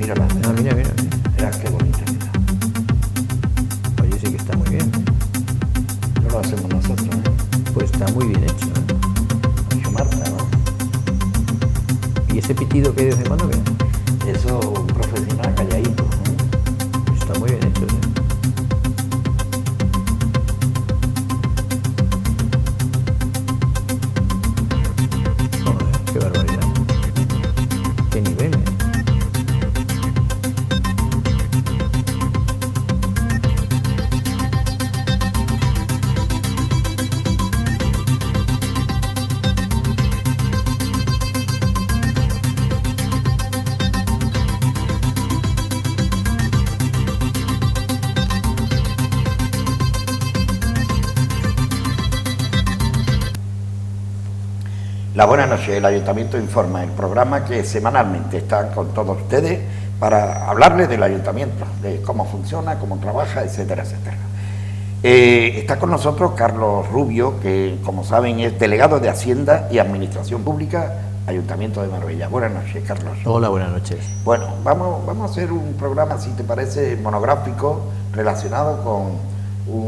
Mírala. Ah, mira. Mira qué bonita, mira. Oye, sí que está muy bien. No lo hacemos nosotros, ¿eh? Pues está muy bien hecho, ¿eh? Dijo Marta, ¿no? ¿Y ese pitido que hay de vez en cuando qué? Eso, un profesional calladito, ¿eh? Está muy bien hecho, ¿eh? Joder, qué barbaridad. Qué nivel, ¿eh? La buena noche, el Ayuntamiento Informa, el programa que semanalmente está con todos ustedes para hablarles del Ayuntamiento, de cómo funciona, cómo trabaja, etcétera, etcétera. Está con nosotros Carlos Rubio, que como saben es delegado de Hacienda y Administración Pública, Ayuntamiento de Marbella. Buenas noches, Carlos. Hola, buenas noches. Bueno, vamos a hacer un programa, si te parece, monográfico, relacionado con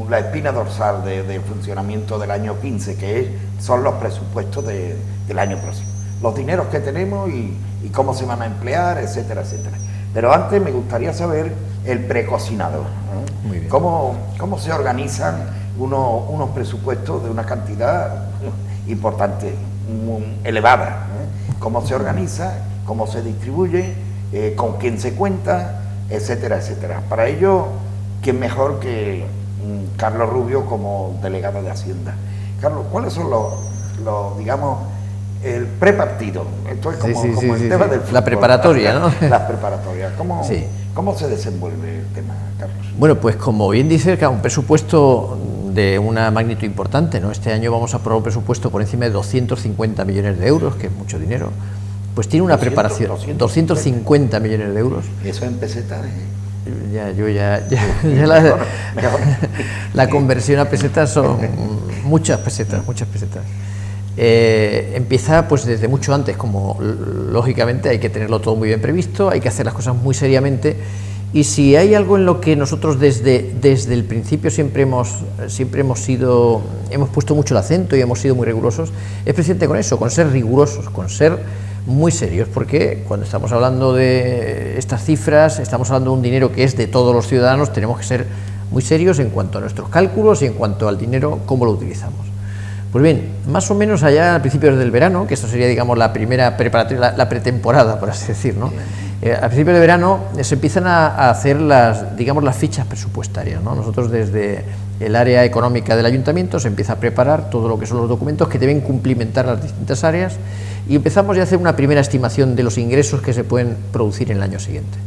la espina dorsal de funcionamiento del año 15, que son los presupuestos del año próximo. Los dineros que tenemos y cómo se van a emplear, etcétera, etcétera. Pero antes me gustaría saber el precocinado, ¿eh? Muy bien. ¿Cómo se organizan unos presupuestos de una cantidad importante, elevada? ¿Eh? ¿Cómo se organiza? ¿Cómo se distribuye? ¿Con quién se cuenta? Etcétera, etcétera. Para ello, ¿quién mejor que Carlos Rubio como delegado de Hacienda? Carlos, ¿cuáles son los digamos, el prepartido? Esto es como el tema del fútbol, la preparatoria, ¿no? Las preparatorias. ¿Cómo se desenvuelve el tema, Carlos? Bueno, pues como bien dices, que un presupuesto de una magnitud importante, ¿no? Este año vamos a aprobar un presupuesto por encima de 250 millones de euros, que es mucho dinero. Pues tiene una preparación, 250 millones de euros. Eso en pesetas, la conversión a pesetas son muchas pesetas. Empieza pues desde mucho antes, como lógicamente hay que tenerlo todo muy bien previsto, hay que hacer las cosas muy seriamente, y si hay algo en lo que nosotros desde el principio siempre hemos puesto mucho el acento y hemos sido muy rigurosos, es precisamente con eso, con ser rigurosos, con ser muy serios, porque cuando estamos hablando de estas cifras, estamos hablando de un dinero que es de todos los ciudadanos, tenemos que ser muy serios en cuanto a nuestros cálculos y en cuanto al dinero, cómo lo utilizamos. Pues bien, más o menos allá a principios del verano, que esto sería, digamos, la primera preparatoria, la pretemporada, por así decir, ¿no? A principios de verano se empiezan a hacer las fichas presupuestarias, ¿no? Nosotros desde el área económica del ayuntamiento se empieza a preparar todo lo que son los documentos que deben cumplimentar las distintas áreas y empezamos ya a hacer una primera estimación de los ingresos que se pueden producir en el año siguiente.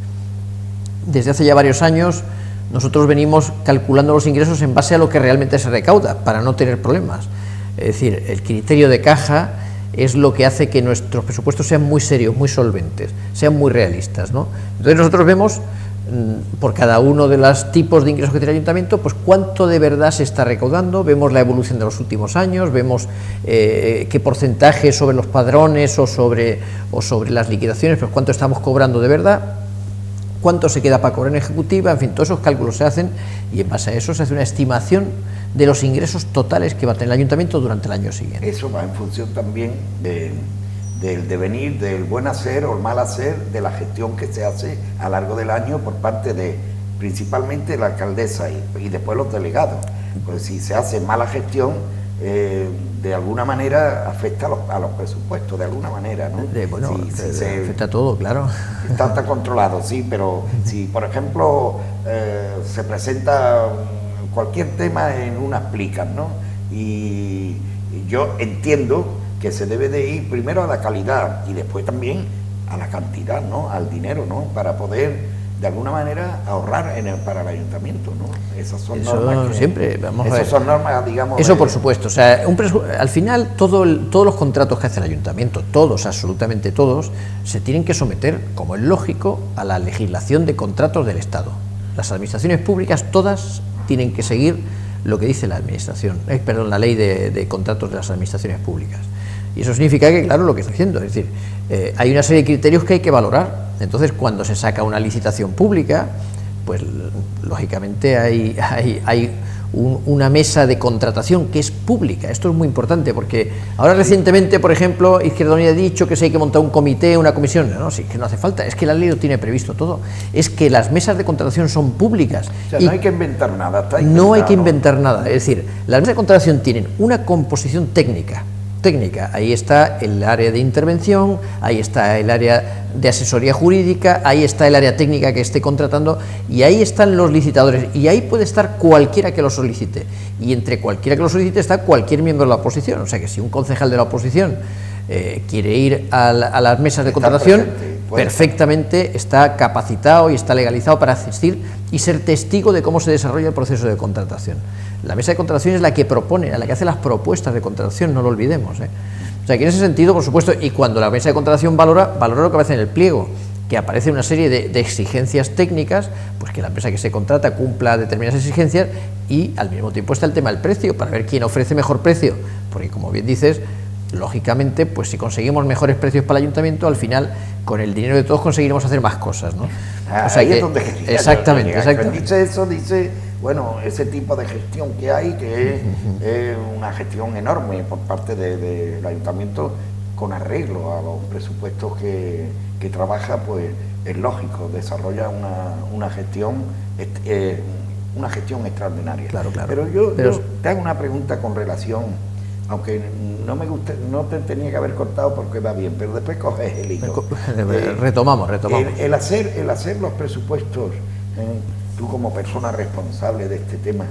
Desde hace ya varios años nosotros venimos calculando los ingresos en base a lo que realmente se recauda para no tener problemas. Es decir, el criterio de caja es lo que hace que nuestros presupuestos sean muy serios, muy solventes, sean muy realistas, ¿no? Entonces nosotros vemos por cada uno de los tipos de ingresos que tiene el ayuntamiento, pues cuánto de verdad se está recaudando, vemos la evolución de los últimos años, vemos qué porcentaje sobre los padrones o sobre las liquidaciones, pues cuánto estamos cobrando de verdad, cuánto se queda para cobrar en ejecutiva, en fin, todos esos cálculos se hacen y en base a eso se hace una estimación de los ingresos totales que va a tener el ayuntamiento durante el año siguiente. Eso va en función también del devenir, del buen hacer o el mal hacer de la gestión que se hace a lo largo del año por parte de principalmente la alcaldesa y después los delegados. Pues si se hace mala gestión, de alguna manera afecta a los presupuestos, de alguna manera, ¿no? Afecta a todo, claro. Está controlado, sí, pero si, por ejemplo, se presenta cualquier tema en unas plicas, ¿no? Y yo entiendo que se debe de ir primero a la calidad y después también a la cantidad, ¿no? Al dinero, ¿no? Para poder de alguna manera ahorrar para el ayuntamiento, ¿no? Esas son normas que, siempre, vamos a ver. Son normas, digamos. Eso por supuesto, o sea, al final todos los contratos que hace el ayuntamiento, todos, absolutamente todos, se tienen que someter, como es lógico, a la legislación de contratos del Estado. Las administraciones públicas todas tienen que seguir lo que dice la administración, la ley de contratos de las administraciones públicas. Y eso significa que, claro, lo que está haciendo, es decir, hay una serie de criterios que hay que valorar. Entonces, cuando se saca una licitación pública, pues lógicamente hay una mesa de contratación que es pública. Esto es muy importante, porque ahora recientemente, por ejemplo, Izquierda Unida ha dicho que si hay que montar un comité, una comisión. No, sí, que no hace falta, es que la ley lo tiene previsto todo. Es que las mesas de contratación son públicas. O sea, no hay que inventar nada. No hay que inventar nada. Es decir, las mesas de contratación tienen una composición técnica. Ahí está el área de intervención, ahí está el área de asesoría jurídica, ahí está el área técnica que esté contratando, y ahí están los licitadores, y ahí puede estar cualquiera que lo solicite, y entre cualquiera que lo solicite está cualquier miembro de la oposición. O sea que si un concejal de la oposición quiere ir a las mesas de contratación, perfectamente está capacitado y está legalizado para asistir y ser testigo de cómo se desarrolla el proceso de contratación. La mesa de contratación es la que propone, la que hace las propuestas de contratación, no lo olvidemos, ¿eh? O sea que en ese sentido, por supuesto, y cuando la mesa de contratación valora lo que aparece en el pliego, que aparece una serie de exigencias técnicas, pues que la empresa que se contrata cumpla determinadas exigencias, y al mismo tiempo está el tema del precio, para ver quién ofrece mejor precio, porque como bien dices, lógicamente, pues si conseguimos mejores precios para el ayuntamiento, al final, con el dinero de todos conseguiremos hacer más cosas, ¿no? O sea, ahí es donde exactamente. Dice eso, bueno, ese tipo de gestión que hay, que es una gestión enorme por parte del ayuntamiento, con arreglo a los presupuestos que trabaja, pues es lógico, desarrolla una gestión extraordinaria. Claro. Pero yo te hago una pregunta con relación, aunque no me gusta, no te tenía que haber cortado porque va bien, pero después coges el hilo. Retomamos. El hacer los presupuestos, tú como persona responsable de este tema,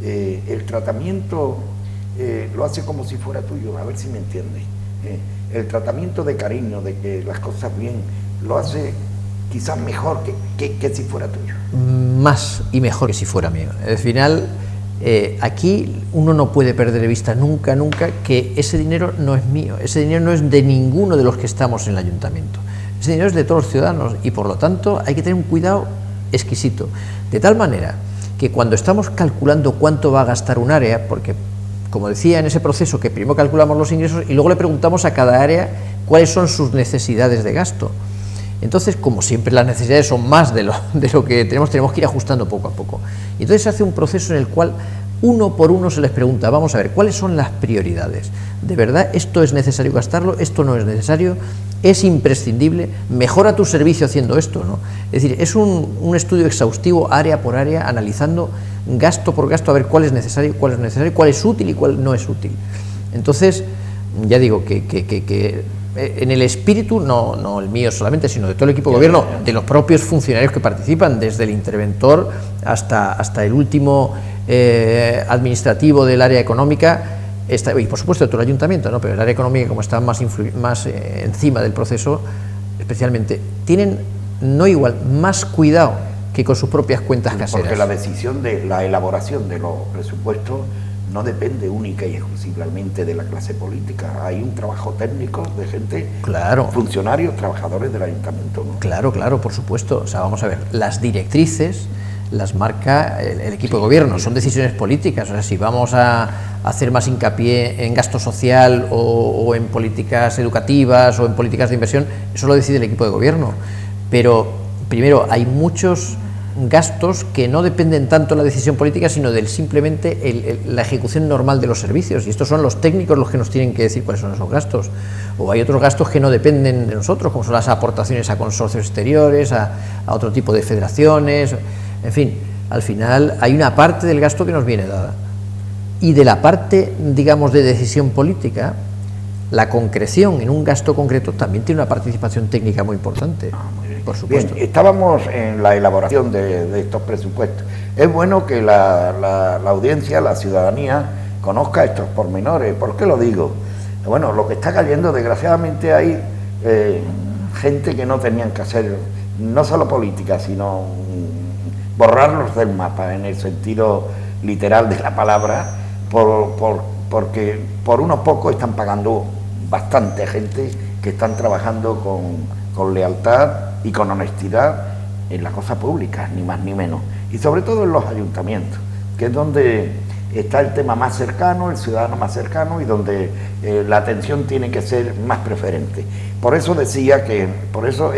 el tratamiento lo hace como si fuera tuyo, a ver si me entiendes. El tratamiento de cariño, de que las cosas bien, lo hace quizás mejor que si fuera tuyo. Más y mejor que si fuera mío. Al final, aquí uno no puede perder de vista nunca que ese dinero no es mío, ese dinero no es de ninguno de los que estamos en el ayuntamiento. Ese dinero es de todos los ciudadanos y por lo tanto hay que tener un cuidado exquisito. De tal manera que cuando estamos calculando cuánto va a gastar un área, porque como decía en ese proceso que primero calculamos los ingresos y luego le preguntamos a cada área cuáles son sus necesidades de gasto. Entonces, como siempre las necesidades son más de lo que tenemos que ir ajustando poco a poco. Y entonces se hace un proceso en el cual uno por uno se les pregunta, vamos a ver, ¿cuáles son las prioridades? ¿De verdad esto es necesario gastarlo? ¿Esto no es necesario? ¿Es imprescindible? ¿Mejora tu servicio haciendo esto? ¿No? Es decir, es un estudio exhaustivo, área por área, analizando gasto por gasto, a ver cuál es necesario, cuál es útil y cuál no es útil. Entonces, ya digo que en el espíritu, no el mío solamente, sino de todo el equipo de gobierno, de los propios funcionarios que participan, desde el interventor hasta el último administrativo del área económica, y por supuesto de todo el ayuntamiento, ¿no? Pero el área económica, como está más encima del proceso, especialmente, tienen más cuidado que con sus propias cuentas caseras. Porque la decisión de la elaboración de los presupuestos no depende única y exclusivamente de la clase política. Hay un trabajo técnico de gente, funcionarios, trabajadores del ayuntamiento, ¿no? Claro, por supuesto. O sea, vamos a ver, las directrices las marca el equipo de gobierno, son decisiones políticas. O sea, si vamos a hacer más hincapié en gasto social o en políticas educativas o en políticas de inversión, eso lo decide el equipo de gobierno. Pero, primero, hay muchos gastos que no dependen tanto de la decisión política, sino del simplemente la ejecución normal de los servicios, y estos son los técnicos los que nos tienen que decir cuáles son esos gastos. O hay otros gastos que no dependen de nosotros, como son las aportaciones a consorcios exteriores, a otro tipo de federaciones, en fin, al final hay una parte del gasto que nos viene dada, y de la parte, digamos, de decisión política, la concreción en un gasto concreto también tiene una participación técnica muy importante. Por supuesto. Bien, estábamos en la elaboración de estos presupuestos. Es bueno que la audiencia, la ciudadanía, conozca estos pormenores. ¿Por qué lo digo? Bueno, lo que está cayendo, desgraciadamente, hay gente que no tenían que hacer, no solo política, sino borrarlos del mapa, en el sentido literal de la palabra, porque por unos pocos están pagando bastante gente que están trabajando con lealtad y con honestidad en la cosa pública, ni más ni menos, y sobre todo en los ayuntamientos, que es donde está el tema más cercano, el ciudadano más cercano, y donde la atención tiene que ser más preferente. Por eso decía que, por eso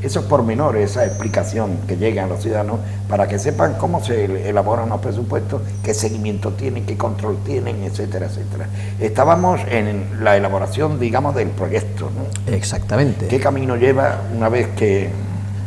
esos pormenores, esa explicación que llegan a los ciudadanos para que sepan cómo se elaboran los presupuestos, qué seguimiento tienen, qué control tienen, etcétera, etcétera. Estábamos en la elaboración, digamos, del proyecto, ¿no? Exactamente. ¿Qué camino lleva una vez que...?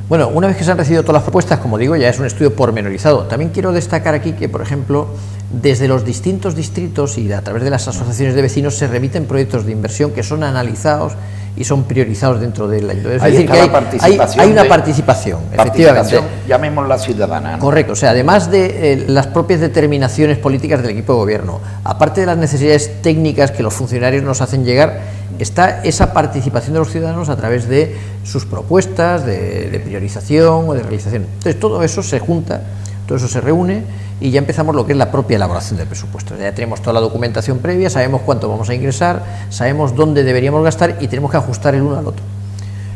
Bueno, una vez que se han recibido todas las propuestas, como digo, ya es un estudio pormenorizado. También quiero destacar aquí que, por ejemplo, desde los distintos distritos y a través de las asociaciones de vecinos se remiten proyectos de inversión que son analizados y son priorizados dentro del ayuntamiento. Es decir, que hay una participación, efectivamente. Llamémosla ciudadana, ¿no? Correcto, o sea, además de las propias determinaciones políticas del equipo de gobierno, aparte de las necesidades técnicas que los funcionarios nos hacen llegar, está esa participación de los ciudadanos a través de sus propuestas, de priorización o de realización. Entonces, todo eso se junta, todo eso se reúne y ya empezamos lo que es la propia elaboración del presupuesto. Ya tenemos toda la documentación previa, sabemos cuánto vamos a ingresar, sabemos dónde deberíamos gastar y tenemos que ajustar el uno al otro.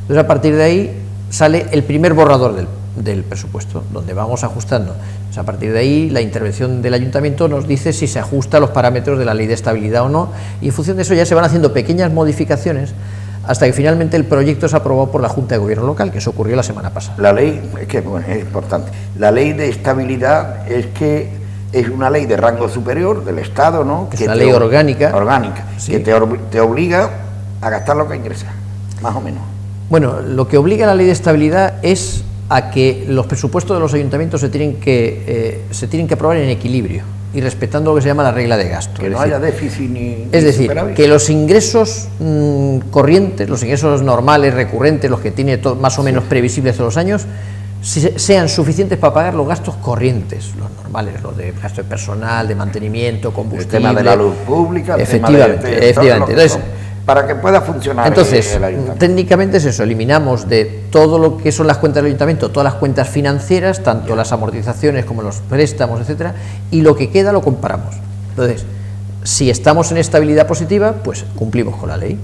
Entonces, a partir de ahí sale el primer borrador del presupuesto, donde vamos ajustando. Entonces, a partir de ahí, la intervención del ayuntamiento nos dice si se ajusta a los parámetros de la ley de estabilidad o no, y en función de eso ya se van haciendo pequeñas modificaciones hasta que finalmente el proyecto es aprobado por la Junta de Gobierno Local, que eso ocurrió la semana pasada. La ley, es que bueno, es importante, la ley de estabilidad es una ley de rango superior del Estado, ¿no? Que es una ley orgánica. Sí. Que te obliga a gastar lo que ingresa, más o menos. Bueno, lo que obliga a la ley de estabilidad es a que los presupuestos de los ayuntamientos se tienen que aprobar en equilibrio y respetando lo que se llama la regla de gasto. Que no haya déficit ni es decir, superávit. Que los ingresos corrientes, los ingresos normales, recurrentes, los que tiene más o menos previsibles todos los años, sean suficientes para pagar los gastos corrientes, los normales, los de gasto de personal, de mantenimiento, combustible... El tema de la luz pública, efectivamente. Entonces, para que pueda funcionar el ayuntamiento. Técnicamente es eso, eliminamos de todo lo que son las cuentas del ayuntamiento, todas las cuentas financieras, tanto las amortizaciones como los préstamos, etcétera, y lo que queda lo comparamos. Entonces, si estamos en estabilidad positiva, pues cumplimos con la ley.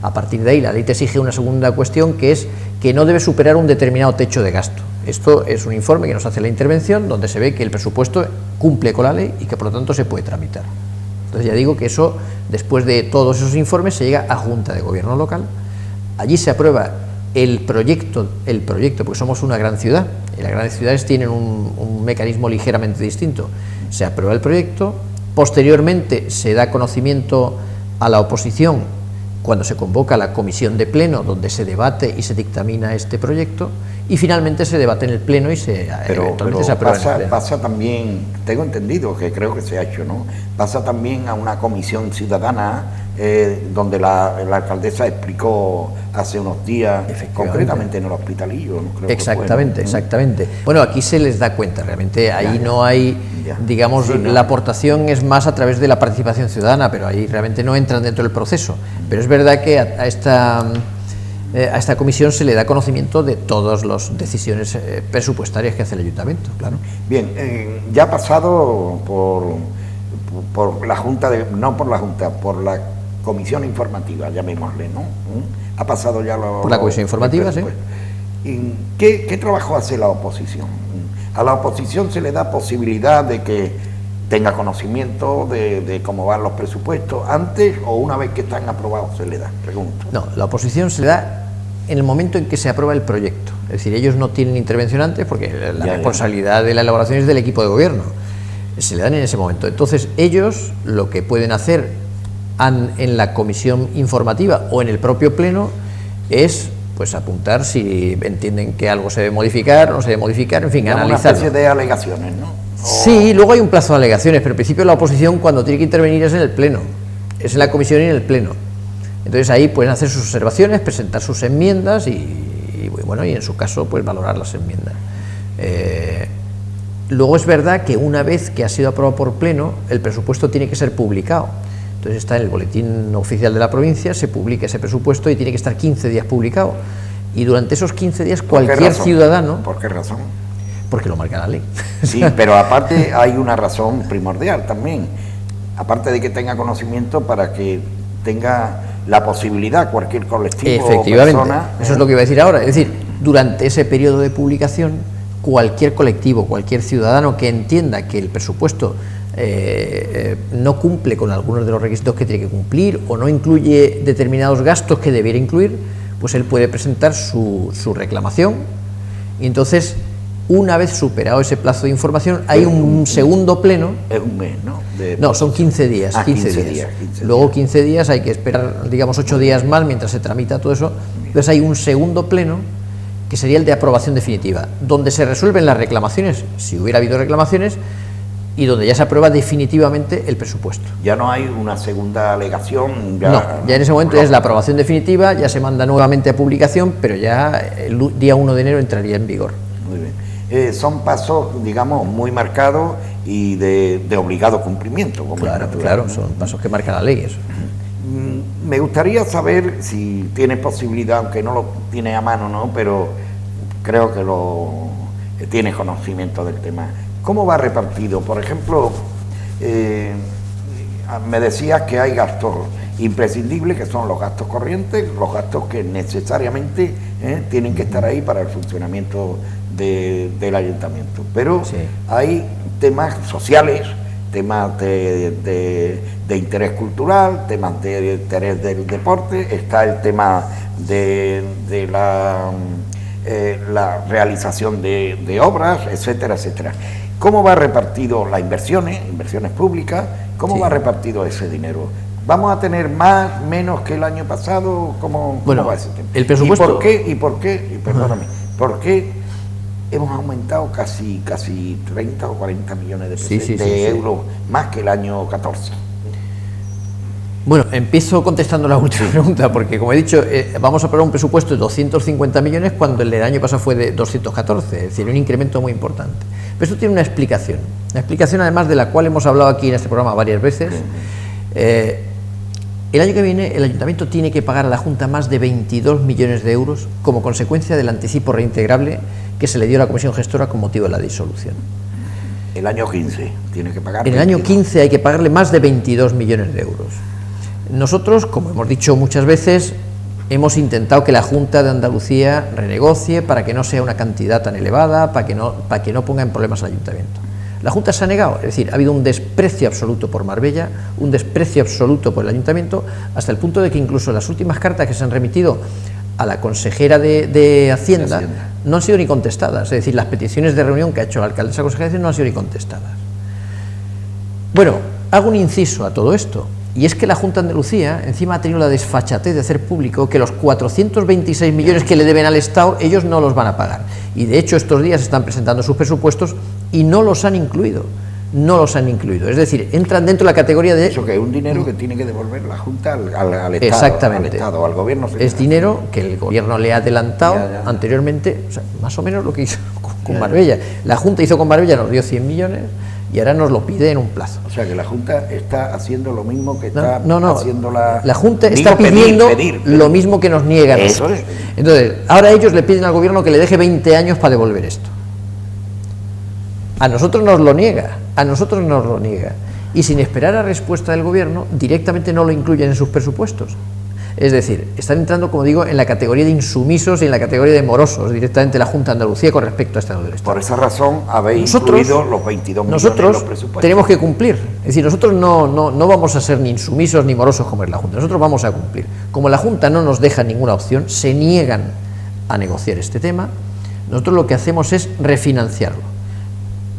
A partir de ahí, la ley te exige una segunda cuestión, que es que no debe superar un determinado techo de gasto. Esto es un informe que nos hace la intervención, donde se ve que el presupuesto cumple con la ley y que por lo tanto se puede tramitar. Entonces ya digo que eso, después de todos esos informes, se llega a Junta de Gobierno Local. Allí se aprueba el proyecto, porque somos una gran ciudad, y las grandes ciudades tienen un mecanismo ligeramente distinto. Se aprueba el proyecto, posteriormente se da conocimiento a la oposición cuando se convoca la comisión de pleno, donde se debate y se dictamina este proyecto, y finalmente se debate en el pleno y eventualmente se aprueba en el pleno. Pasa también, tengo entendido que creo que se ha hecho, ¿no? Pasa también a una comisión ciudadana donde la alcaldesa explicó hace unos días, concretamente en el Hospitalillo. ¿No? Creo exactamente, que fue, ¿no? exactamente. Bueno, aquí se les da cuenta, realmente ahí no hay, digamos, sí, la aportación es más a través de la participación ciudadana, pero ahí realmente no entran dentro del proceso. Pero es verdad que a esta comisión se le da conocimiento de todas las decisiones presupuestarias que hace el ayuntamiento, claro. Bien, ya ha pasado por la Junta, no por la Junta, por la comisión informativa, llamémosle, ¿no? Ha pasado ya por la comisión informativa, sí. ¿Y qué trabajo hace la oposición? A la oposición se le da posibilidad de que tenga conocimiento de cómo van los presupuestos antes o una vez que están aprobados se le da, pregunto. No, la oposición se le da en el momento en que se aprueba el proyecto. Es decir, ellos no tienen intervención antes porque la responsabilidad de la elaboración es del equipo de gobierno. Se le dan en ese momento. Entonces, ellos lo que pueden hacer en la comisión informativa o en el propio pleno es pues apuntar si entienden que algo se debe modificar o no se debe modificar, en fin, analizar. Una especie de alegaciones, ¿no? Sí, luego hay un plazo de alegaciones, pero en principio la oposición cuando tiene que intervenir es en el pleno, es en la comisión y en el pleno. Entonces ahí pueden hacer sus observaciones, presentar sus enmiendas y bueno, y en su caso pues valorar las enmiendas. Luego es verdad que una vez que ha sido aprobado por pleno, el presupuesto tiene que ser publicado. Entonces está en el boletín oficial de la provincia, se publica ese presupuesto y tiene que estar 15 días publicado. Y durante esos 15 días cualquier ciudadano... ¿Por qué razón? Porque lo marca la ley. Sí, pero aparte hay una razón primordial también. Aparte de que tenga conocimiento para que tenga la posibilidad cualquier colectivo o persona... Eso es lo que iba a decir ahora. Es decir, durante ese periodo de publicación, cualquier colectivo, cualquier ciudadano que entienda que el presupuesto no cumple con algunos de los requisitos que tiene que cumplir o no incluye determinados gastos que debiera incluir, pues él puede presentar su reclamación y entonces, una vez superado ese plazo de información, hay un segundo pleno. Es un mes, ¿no? No, son 15 días. 15 días. Luego 15 días hay que esperar, digamos, 8 días más mientras se tramita todo eso. Entonces hay un segundo pleno, que sería el de aprobación definitiva, donde se resuelven las reclamaciones, si hubiera habido reclamaciones, y donde ya se aprueba definitivamente el presupuesto. Ya no hay una segunda alegación. Ya en ese momento es la aprobación definitiva, ya se manda nuevamente a publicación, pero ya el día 1 de enero entraría en vigor. Muy bien. Son pasos, digamos, muy marcados y de obligado cumplimiento. Como Claro, son pasos que marca la ley, eso. Me gustaría saber si tiene posibilidad, aunque no lo tiene a mano, ¿no? Pero creo que tiene conocimiento del tema. ¿Cómo va repartido? Por ejemplo, me decías que hay gastos imprescindibles, que son los gastos corrientes, los gastos que necesariamente tienen que estar ahí para el funcionamiento del ayuntamiento. Pero sí, hay temas sociales, temas de interés cultural, temas de interés del deporte, está el tema de la realización de obras, etcétera, etcétera. ¿Cómo va repartido las inversiones públicas? ¿Cómo va repartido ese dinero? ¿Vamos a tener más, menos que el año pasado? ¿Cómo va ese tema? El presupuesto... ¿Y por qué? Perdóname, ¿por qué hemos aumentado casi 30 o 40 millones de euros más que el año 14? Bueno, empiezo contestando la última pregunta, porque como he dicho, vamos a aprobar un presupuesto de 250 millones cuando el del año pasado fue de 214, es decir, un incremento muy importante. Pero esto tiene una explicación además de la cual hemos hablado aquí en este programa varias veces. El año que viene el ayuntamiento tiene que pagar a la Junta más de 22 millones de euros como consecuencia del anticipo reintegrable que se le dio a la Comisión Gestora con motivo de la disolución. El año 15 tiene que pagar. En el año 15 hay que pagarle más de 22 millones de euros. Nosotros, como hemos dicho muchas veces, hemos intentado que la Junta de Andalucía renegocie para que no sea una cantidad tan elevada, para que no ponga en problemas al ayuntamiento. La Junta se ha negado, es decir, ha habido un desprecio absoluto por Marbella, un desprecio absoluto por el ayuntamiento, hasta el punto de que incluso las últimas cartas que se han remitido a la consejera de Hacienda no han sido ni contestadas, es decir, las peticiones de reunión que ha hecho la alcaldesa consejera de Hacienda no han sido ni contestadas. Bueno, hago un inciso a todo esto, y es que la Junta de Andalucía encima ha tenido la desfachatez de hacer público que los 426 millones que le deben al Estado ellos no los van a pagar, y de hecho estos días están presentando sus presupuestos y no los han incluido, es decir, entran dentro de la categoría de... Eso que es un dinero que tiene que devolver la Junta al Estado. Exactamente. Al Estado, al gobierno. Es dinero que el gobierno le ha adelantado anteriormente, o sea, más o menos lo que hizo con Marbella. La Junta hizo con Marbella, nos dio 100 millones y ahora nos lo pide en un plazo. O sea que la Junta está haciendo lo mismo que está haciendo la Junta está pidiendo lo mismo que nos niegan. Eso es. Entonces, ahora ellos le piden al gobierno que le deje 20 años para devolver esto. A nosotros nos lo niega, y sin esperar a respuesta del gobierno, directamente no lo incluyen en sus presupuestos. Es decir, están entrando, como digo, en la categoría de insumisos y en la categoría de morosos, directamente la Junta de Andalucía con respecto a esta del Estado. Por esa razón habéis incluido los 22 millones en los presupuestos. Tenemos que cumplir, es decir, nosotros no vamos a ser ni insumisos ni morosos como es la Junta, nosotros vamos a cumplir. Como la Junta no nos deja ninguna opción, se niegan a negociar este tema, nosotros lo que hacemos es refinanciarlo,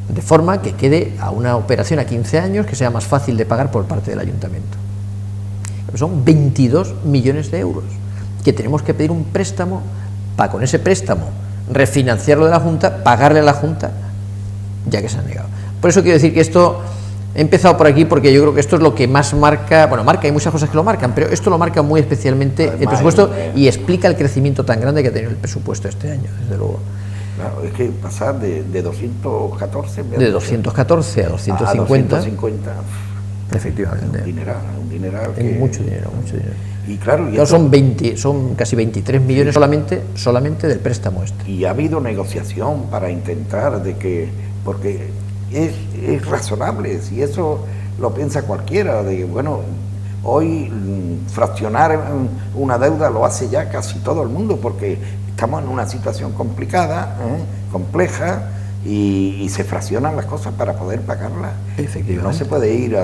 de forma que quede a una operación a 15 años que sea más fácil de pagar por parte del ayuntamiento. Pero son 22 millones de euros que tenemos que pedir un préstamo para con ese préstamo refinanciarlo de la Junta, pagarle a la Junta, ya que se han negado. Por eso quiero decir que esto, he empezado por aquí porque yo creo que esto es lo que más marca, hay muchas cosas que lo marcan, pero esto lo marca muy especialmente el presupuesto y explica el crecimiento tan grande que ha tenido el presupuesto este año, desde luego. Claro, es que pasar de 214... De 214 a 250... Efectivamente. Un dineral es mucho dinero. Y claro, son casi 23 millones solamente del préstamo este. Y ha habido negociación para intentar porque es razonable, si eso lo piensa cualquiera, hoy fraccionar una deuda lo hace ya casi todo el mundo, porque estamos en una situación complicada, compleja, y se fraccionan las cosas para poder pagarlas. Efectivamente. No se puede ir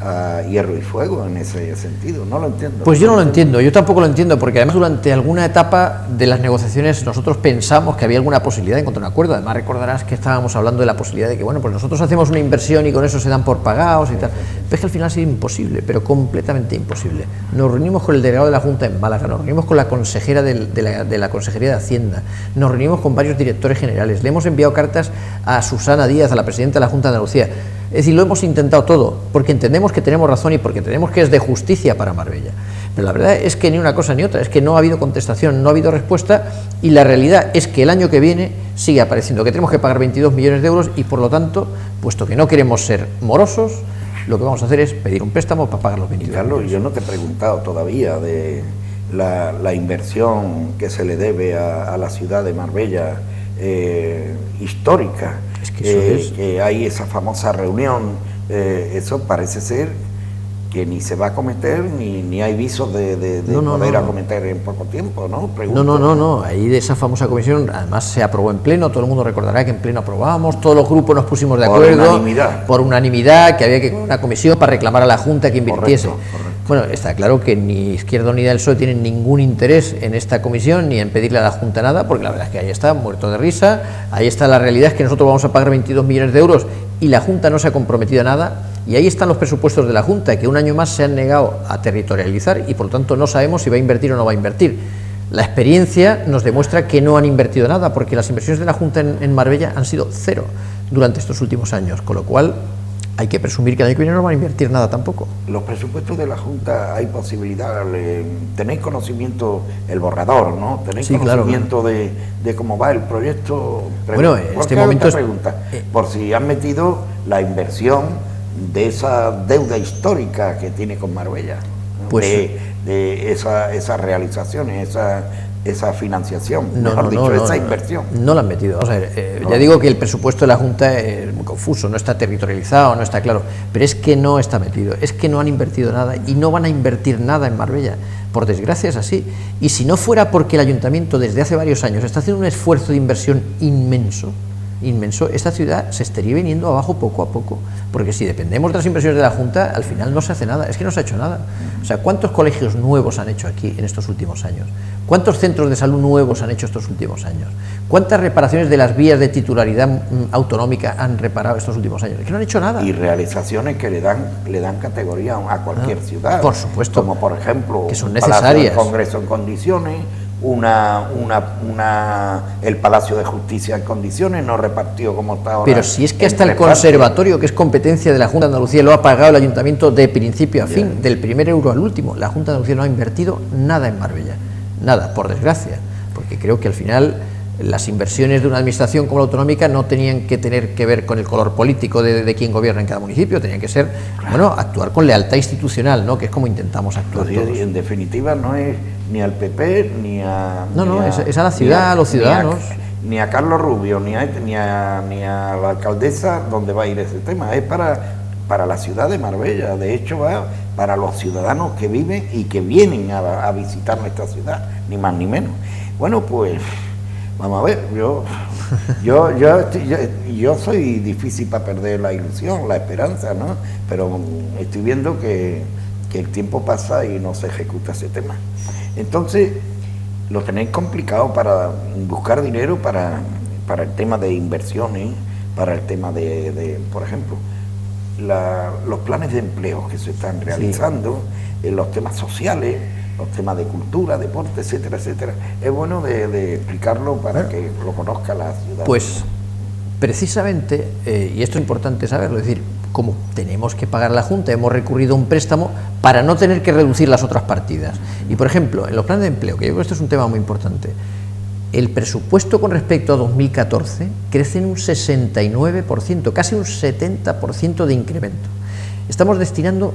a hierro y fuego en ese sentido. No lo entiendo. Pues yo no lo entiendo, yo tampoco lo entiendo, porque además durante alguna etapa de las negociaciones nosotros pensamos que había alguna posibilidad de encontrar un acuerdo. Además recordarás que estábamos hablando de la posibilidad de que, bueno, pues nosotros hacemos una inversión y con eso se dan por pagados y tal. Pero es que al final ha sido imposible, pero completamente imposible. Nos reunimos con el delegado de la Junta en Málaga, nos reunimos con la consejera de la Consejería de Hacienda, nos reunimos con varios directores generales, le hemos enviado cartas a Susana Díaz, a la presidenta de la Junta de Andalucía. Es decir, lo hemos intentado todo, porque entendemos que tenemos razón y porque entendemos que es de justicia para Marbella. Pero la verdad es que ni una cosa ni otra, es que no ha habido contestación, no ha habido respuesta, y la realidad es que el año que viene sigue apareciendo que tenemos que pagar 22 millones de euros y por lo tanto, puesto que no queremos ser morosos, lo que vamos a hacer es pedir un préstamo para pagar los 22 Carlos, millones. yo no te he preguntado todavía de la inversión que se le debe a la ciudad de Marbella histórica. Es que eso que hay esa famosa reunión, eso parece ser que ni se va a acometer ni hay visos de poder acometer en poco tiempo, ¿no? Pregunto. No, ahí de esa famosa comisión, además se aprobó en pleno, todo el mundo recordará que en pleno aprobamos, todos los grupos nos pusimos de acuerdo, por unanimidad, que había que crear una comisión para reclamar a la Junta que invirtiese. Correcto. Bueno, está claro que ni Izquierda Unida del PSOE tienen ningún interés en esta comisión ni en pedirle a la Junta nada, porque la verdad es que ahí está, muerto de risa, ahí está la realidad, es que nosotros vamos a pagar 22 millones de euros y la Junta no se ha comprometido a nada, y ahí están los presupuestos de la Junta, que un año más se han negado a territorializar y por lo tanto no sabemos si va a invertir o no va a invertir. La experiencia nos demuestra que no han invertido nada, porque las inversiones de la Junta en Marbella han sido cero durante estos últimos años, con lo cual hay que presumir que el año que viene no van a invertir nada tampoco. Los presupuestos de la Junta hay posibilidad, tenéis conocimiento, el borrador, ¿no? Tenéis conocimiento claro. de cómo va el proyecto. Bueno, en este momento pregunta, por si han metido la inversión de esa deuda histórica que tiene con Marbella, ¿no? Pues, de esas realizaciones, esa financiación, esa inversión. No la han metido. Vamos a ver, ya digo que el presupuesto de la Junta es muy confuso, no está territorializado, no está claro, pero es que no está metido, es que no han invertido nada y no van a invertir nada en Marbella. Por desgracia es así. Y si no fuera porque el Ayuntamiento desde hace varios años está haciendo un esfuerzo de inversión inmenso, esta ciudad se estaría viniendo abajo poco a poco, porque si dependemos de las inversiones de la Junta, al final no se hace nada, es que no se ha hecho nada. O sea, ¿cuántos colegios nuevos han hecho aquí en estos últimos años? ¿Cuántos centros de salud nuevos han hecho estos últimos años? ¿Cuántas reparaciones de las vías de titularidad autonómica han reparado estos últimos años? Es que no han hecho nada. Y realizaciones que le dan categoría a cualquier ciudad. Por supuesto. Como por ejemplo, que son necesarias. El Congreso en condiciones, el Palacio de Justicia en condiciones, no repartido como está ahora. Pero si es que hasta el conservatorio, que es competencia de la Junta de Andalucía, lo ha pagado el Ayuntamiento de principio a fin, del primer euro al último. La Junta de Andalucía no ha invertido nada en Marbella, nada, por desgracia, porque creo que al final las inversiones de una administración como la autonómica no tenían que tener que ver con el color político de quien gobierna en cada municipio, tenían que ser, bueno, actuar con lealtad institucional, ¿no? Que es como intentamos actuar todos. Y en definitiva no es ni al PP ni a... Es a la ciudad, a los ciudadanos. Ni a Carlos Rubio, ni a la alcaldesa donde va a ir ese tema, es para la ciudad de Marbella, de hecho va para los ciudadanos que viven y que vienen a visitar nuestra ciudad, ni más ni menos. Bueno, pues vamos a ver, yo soy difícil para perder la ilusión, la esperanza, ¿no? Pero estoy viendo que el tiempo pasa y no se ejecuta ese tema. Entonces, lo tenéis complicado para buscar dinero para el tema de inversiones, para el tema por ejemplo, los planes de empleo que se están realizando, los temas sociales, los temas de cultura, deporte, etcétera, etcétera. Es bueno de explicarlo para que lo conozca la ciudad. Pues precisamente, y esto es importante saberlo, es decir, como tenemos que pagar a la Junta, hemos recurrido a un préstamo para no tener que reducir las otras partidas. Y por ejemplo, en los planes de empleo, que yo creo que esto es un tema muy importante, el presupuesto con respecto a 2014 crece en un 69%, casi un 70% de incremento. Estamos destinando,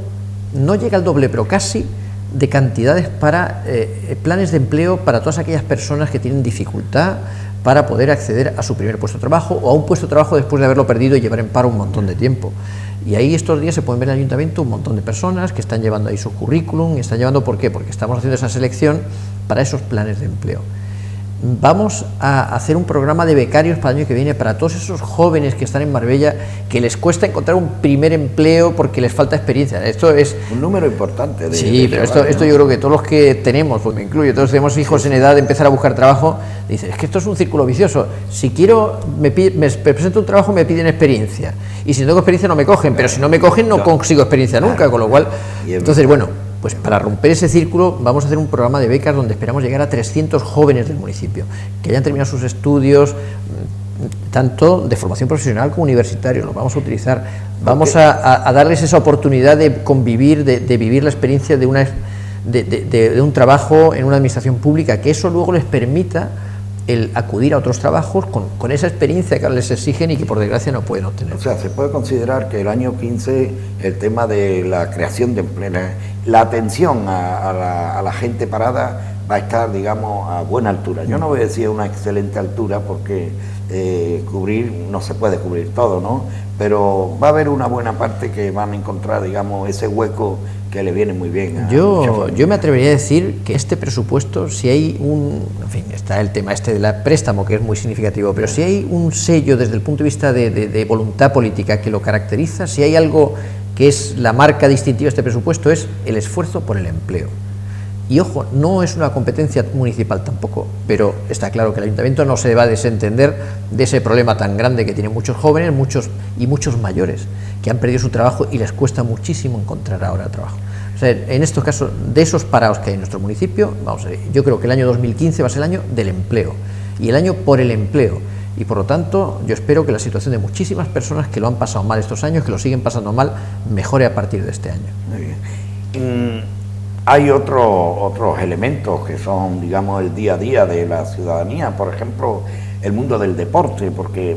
no llega al doble, pero casi, de cantidades para planes de empleo para todas aquellas personas que tienen dificultad para poder acceder a su primer puesto de trabajo o a un puesto de trabajo después de haberlo perdido y llevar en paro un montón de tiempo. Y ahí estos días se pueden ver en el Ayuntamiento un montón de personas que están llevando ahí su currículum, están llevando, ¿por qué? Porque estamos haciendo esa selección para esos planes de empleo. vamos a hacer un programa de becarios para el año que viene para todos esos jóvenes que están en Marbella, que les cuesta encontrar un primer empleo porque les falta experiencia. Esto es un número importante. Sí, pero esto yo creo que todos los que tenemos, pues me incluyo, todos tenemos hijos en edad de empezar a buscar trabajo, dicen, es que esto es un círculo vicioso. Si quiero, me presento un trabajo, me piden experiencia. Y si no tengo experiencia no me cogen, pero si no me cogen no consigo experiencia nunca, con lo cual... Entonces, bueno, pues para romper ese círculo vamos a hacer un programa de becas donde esperamos llegar a 300 jóvenes del municipio, que hayan terminado sus estudios, tanto de formación profesional como universitario, los vamos a utilizar. Vamos a darles esa oportunidad de convivir, de vivir la experiencia de un trabajo en una administración pública, que eso luego les permita el acudir a otros trabajos con esa experiencia que les exigen y que por desgracia no pueden obtener. O sea, se puede considerar que el año 15 el tema de la creación de empleo, la atención a la gente parada va a estar, digamos, a buena altura. Yo no voy a decir una excelente altura porque no se puede cubrir todo, ¿no? Pero va a haber una buena parte que van a encontrar, digamos, ese hueco que le viene muy bien. Yo me atrevería a decir que este presupuesto, si hay en fin, está el tema del préstamo, que es muy significativo, pero si hay un sello desde el punto de vista de voluntad política que lo caracteriza, si hay algo que es la marca distintiva de este presupuesto, es el esfuerzo por el empleo. Y ojo, no es una competencia municipal tampoco, pero está claro que el ayuntamiento no se va a desentender de ese problema tan grande que tienen muchos jóvenes, muchos mayores, que han perdido su trabajo y les cuesta muchísimo encontrar ahora trabajo. O sea, en estos casos, de esos parados que hay en nuestro municipio, vamos a ver, yo creo que el año 2015 va a ser el año del empleo y el año por el empleo. Y por lo tanto, yo espero que la situación de muchísimas personas que lo han pasado mal estos años, que lo siguen pasando mal, mejore a partir de este año. Muy bien. Hay otros elementos que son, digamos, el día a día de la ciudadanía, por ejemplo, el mundo del deporte, porque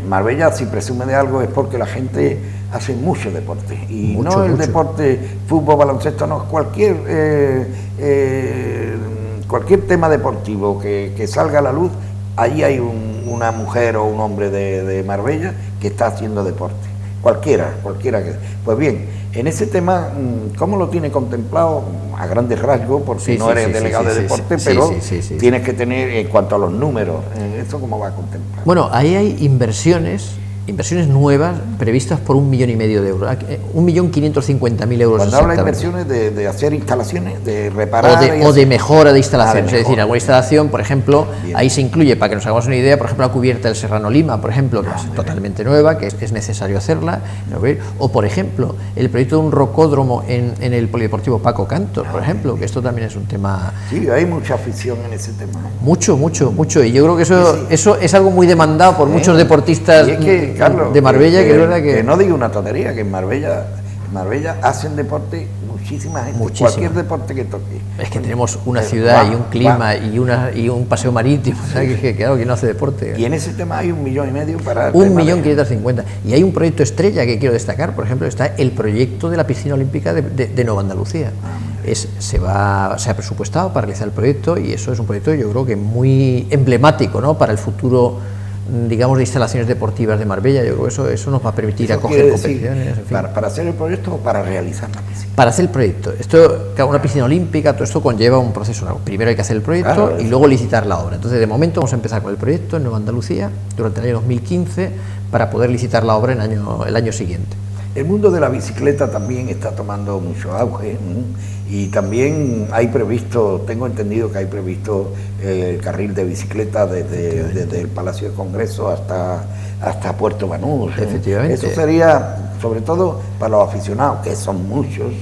Marbella, si presume de algo, es porque la gente hace mucho deporte. Y no el deporte, fútbol, baloncesto, no, cualquier tema deportivo que salga a la luz, ahí hay una mujer o un hombre de Marbella que está haciendo deporte. Cualquiera que... Pues bien, en ese tema, ¿cómo lo tiene contemplado? A grandes rasgos, porque no eres delegado de deporte, pero tienes que tener, en cuanto a los números, ¿esto cómo va a contemplar? Bueno, ahí hay inversiones nuevas previstas por 1,5 millones de euros, 1.550.000 euros. Cuando habla de inversiones de hacer instalaciones, de reparar... O de mejora de instalaciones, es decir, alguna instalación, por ejemplo, ahí se incluye, para que nos hagamos una idea, por ejemplo, la cubierta del Serrano Lima, por ejemplo, que es totalmente nueva, que es necesario hacerla, o por ejemplo, el proyecto de un rocódromo en el Polideportivo Paco Cantos, por ejemplo, que esto también es un tema... Sí, hay mucha afición en ese tema. Mucho, y yo creo que eso es algo muy demandado por muchos deportistas... Y es que, Carlos, de Marbella, que es verdad que no digo una tontería, que en Marbella hacen deporte muchísima gente, cualquier deporte que toque. Es que tenemos una ciudad y un clima y un paseo marítimo, ¿sabes? Que claro, que no hace deporte. Y en ese tema hay 1,5 millones para... 1.550.000. Y hay un proyecto estrella que quiero destacar, por ejemplo, está el proyecto de la piscina olímpica de Nueva Andalucía. Se ha presupuestado para realizar el proyecto y eso es un proyecto, yo creo que muy emblemático, ¿no?, para el futuro, digamos, de instalaciones deportivas de Marbella. Yo creo que eso nos va a permitir acoger competiciones. En fin. ¿Para hacer el proyecto o para realizar la piscina? Para hacer el proyecto. Una piscina olímpica, todo esto conlleva un proceso largo. Primero hay que hacer el proyecto y luego licitar la obra. Entonces, de momento vamos a empezar con el proyecto en Nueva Andalucía durante el año 2015 para poder licitar la obra el año siguiente. El mundo de la bicicleta también está tomando mucho auge, y también hay previsto, tengo entendido que hay previsto el carril de bicicleta desde el Palacio de Congreso hasta Puerto Banús. Efectivamente. Eso sería, sobre todo para los aficionados, que son muchos,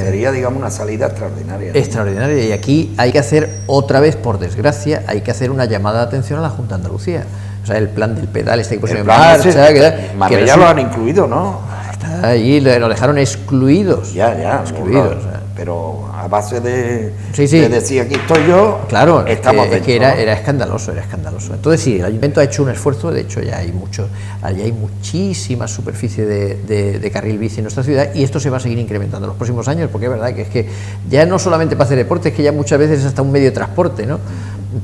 sería, digamos, una salida extraordinaria. Extraordinaria, y aquí hay que hacer otra vez, por desgracia, hay que hacer una llamada de atención a la Junta de Andalucía. O sea, el plan del pedal está puesto en marcha. Marbella lo han incluido, ¿no? Está ahí, lo dejaron excluidos. Excluidos. Pero a base de decir aquí estoy yo, claro, estamos dentro. Que era escandaloso. Entonces sí, el ayuntamiento ha hecho un esfuerzo, de hecho ya hay muchísima superficie de carril bici en nuestra ciudad, y esto se va a seguir incrementando en los próximos años, porque es verdad que es que ya no solamente para hacer deporte, es que ya muchas veces es hasta un medio de transporte, ¿no?,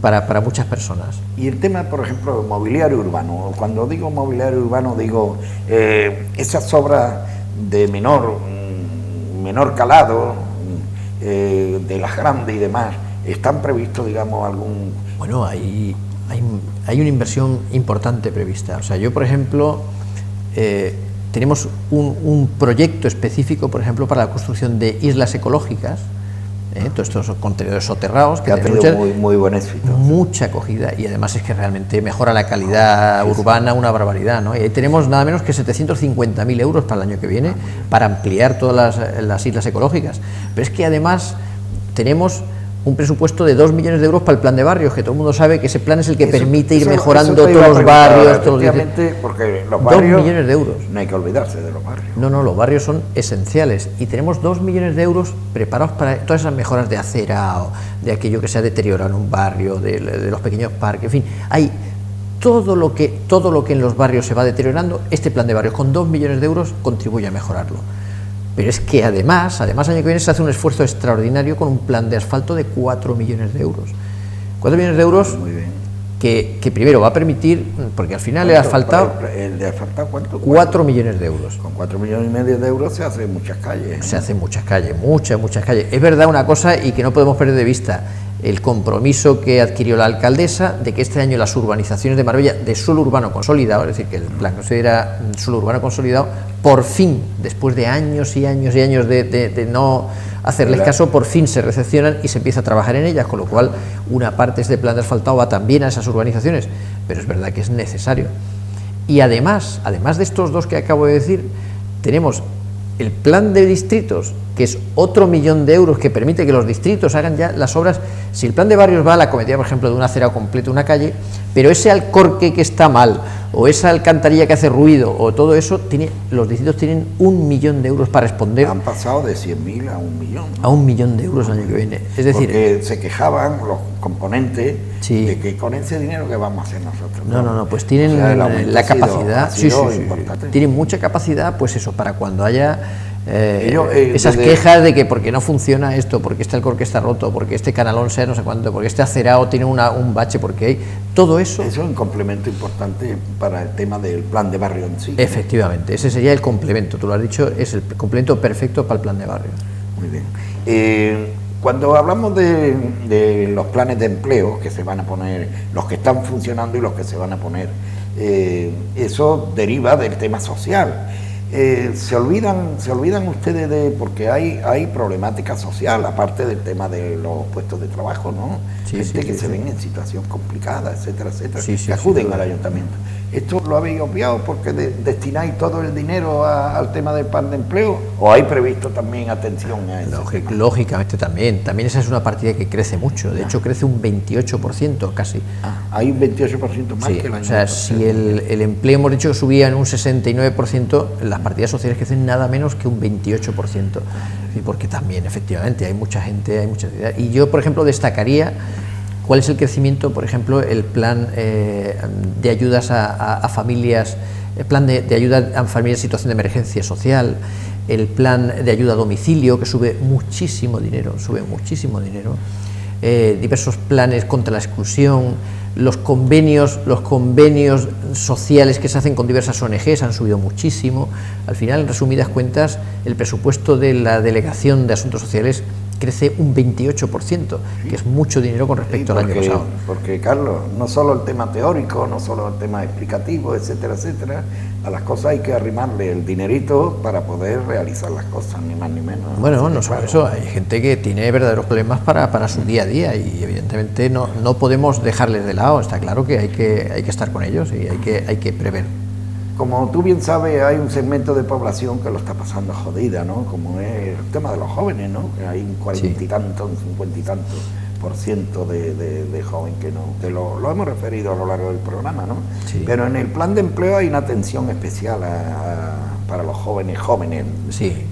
para muchas personas. Y el tema, por ejemplo, mobiliario urbano. Cuando digo mobiliario urbano, digo esas obras de menor calado, de las grandes y demás, ¿Están previstos, digamos, algún...? Bueno, hay una inversión importante prevista. O sea, yo, por ejemplo, tenemos un proyecto específico, por ejemplo, para la construcción de islas ecológicas, todos estos contenedores soterrados que ha tenido muy buen éxito. Mucha acogida, y además es que realmente mejora la calidad urbana una barbaridad, ¿no? Y ahí tenemos nada menos que 750.000 euros para el año que viene para ampliar todas las islas ecológicas. Pero es que además tenemos un presupuesto de 2 millones de euros para el plan de barrios, que todo el mundo sabe que ese plan es el que permite ir mejorando todos los barrios. Porque los barrios, 2 millones de euros. No hay que olvidarse de los barrios. No, los barrios son esenciales y tenemos 2 millones de euros preparados para todas esas mejoras de acera, o de aquello que se ha deteriorado en un barrio, de los pequeños parques, en fin, hay todo lo que en los barrios se va deteriorando. Este plan de barrios con 2 millones de euros contribuye a mejorarlo. Pero es que además, el año que viene se hace un esfuerzo extraordinario con un plan de asfalto de 4 millones de euros. 4 millones de euros que primero va a permitir, porque al final el asfaltado... ¿El de asfaltado cuánto? 4 millones de euros. Con 4,5 millones de euros se hacen muchas calles. Se hacen muchas calles, muchas calles. Es verdad una cosa, y que no podemos perder de vista, el compromiso que adquirió la alcaldesa de que este año las urbanizaciones de Marbella de suelo urbano consolidado, es decir, que el plan considera suelo urbano consolidado, por fin, después de años y años y años de no hacerles caso, por fin se recepcionan y se empieza a trabajar en ellas, con lo cual una parte de este plan de asfaltado va también a esas urbanizaciones, pero es verdad que es necesario. Y además de estos dos que acabo de decir, tenemos el plan de distritos, que es otro 1 millón de euros que permite que los distritos hagan ya las obras. Si el plan de barrios va a la cometida, por ejemplo, de un acerado completo, una calle, pero ese alcorque que está mal, o esa alcantarilla que hace ruido, o todo eso, los distritos tienen 1 millón de euros para responder. Han pasado de 100.000 a 1 millón, ¿no? A 1 millón de euros el año que viene. Es decir, porque se quejaban los componentes de que con ese dinero que vamos a hacer nosotros. No, pues tienen la capacidad, tienen mucha capacidad, pues eso, para cuando haya esas quejas de que porque no funciona esto, porque este alcorque está roto, porque este canalón sea no sé cuánto, porque este acerado tiene un bache, porque hay todo eso. Eso es un complemento importante para el tema del plan de barrio en sí. Efectivamente, ese sería el complemento, tú lo has dicho, es el complemento perfecto para el plan de barrio. Muy bien. Cuando hablamos de los planes de empleo que se van a poner, los que están funcionando y los que se van a poner, eso deriva del tema social. Se olvidan ustedes porque hay problemática social, aparte del tema de los puestos de trabajo, ¿no? Gente que se ven en situación complicada, etcétera, que acuden al ayuntamiento. ¿Esto lo habéis obviado porque destináis todo el dinero al tema del plan de empleo, o hay previsto también atención a eso? Lógicamente también esa es una partida que crece mucho, de hecho crece un 28% casi. Hay un 28% más que el año. O sea, si el empleo hemos dicho que subía en un 69%, las partidas sociales crecen nada menos que un 28%. Sí, porque también efectivamente hay mucha gente, hay mucha actividad. Y yo, por ejemplo, destacaría cuál es el crecimiento, por ejemplo, el plan de ayudas a familias, el plan de ayuda a familias en situación de emergencia social, el plan de ayuda a domicilio, que sube muchísimo dinero, diversos planes contra la exclusión, los convenios sociales que se hacen con diversas ONGs han subido muchísimo. Al final, en resumidas cuentas, el presupuesto de la Delegación de Asuntos Sociales crece un 28%, que es mucho dinero con respecto al año pasado. Porque, Carlos, no solo el tema teórico, no solo el tema explicativo, etcétera, a las cosas hay que arrimarle el dinerito para poder realizar las cosas, ni más ni menos. Bueno, no solo eso, hay gente que tiene verdaderos problemas para su día a día y evidentemente no podemos dejarles de lado, está claro que hay que estar con ellos y hay que prever. Como tú bien sabes, hay un segmento de población que lo está pasando jodida, ¿no? Como es el tema de los jóvenes, ¿no? Que hay un 40 y tanto, un 50 y tanto % de joven que no, que lo hemos referido a lo largo del programa, ¿no? Sí. Pero en el plan de empleo hay una atención especial para los jóvenes. Sí.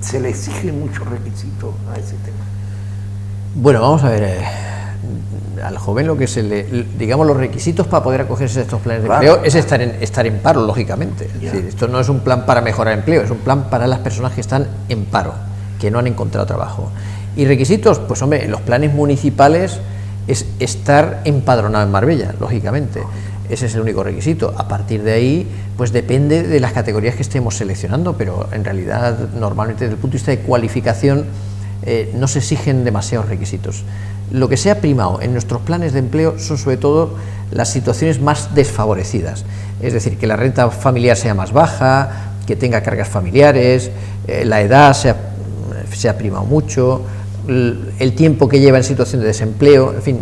¿Se le exigen muchos requisitos a ese tema? Bueno, vamos a ver, al joven lo que digamos, los requisitos para poder acogerse a estos planes de empleo es estar en paro, lógicamente. Es decir, esto no es un plan para mejorar empleo, es un plan para las personas que están en paro, que no han encontrado trabajo. Y requisitos, pues hombre, en los planes municipales es estar empadronado en Marbella, lógicamente. Ese es el único requisito. A partir de ahí, pues depende de las categorías que estemos seleccionando, pero en realidad, normalmente, desde el punto de vista de cualificación, no se exigen demasiados requisitos. Lo que se ha primado en nuestros planes de empleo son sobre todo las situaciones más desfavorecidas, es decir, que la renta familiar sea más baja, que tenga cargas familiares, la edad se ha primado mucho, el tiempo que lleva en situación de desempleo, en fin,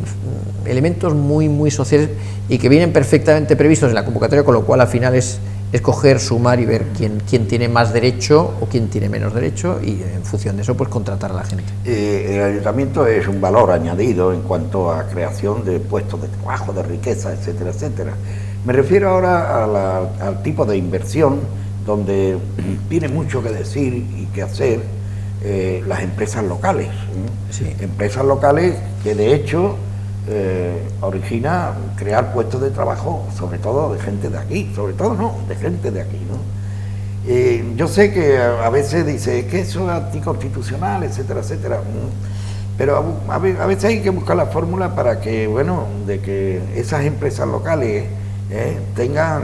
elementos muy sociales y que vienen perfectamente previstos en la convocatoria, con lo cual al final es coger, sumar y ver quién tiene más derecho o quién tiene menos derecho, y en función de eso pues contratar a la gente. El ayuntamiento es un valor añadido en cuanto a creación de puestos de trabajo, de riqueza, etcétera, etcétera. Me refiero ahora al tipo de inversión donde tiene mucho que decir y que hacer las empresas locales. Sí. Empresas locales que de hecho origina crear puestos de trabajo, sobre todo de gente de aquí, de gente de aquí, ¿no? Yo sé que a veces dice que eso es anticonstitucional, etcétera, etcétera, pero a veces hay que buscar la fórmula para que, bueno, de que esas empresas locales tengan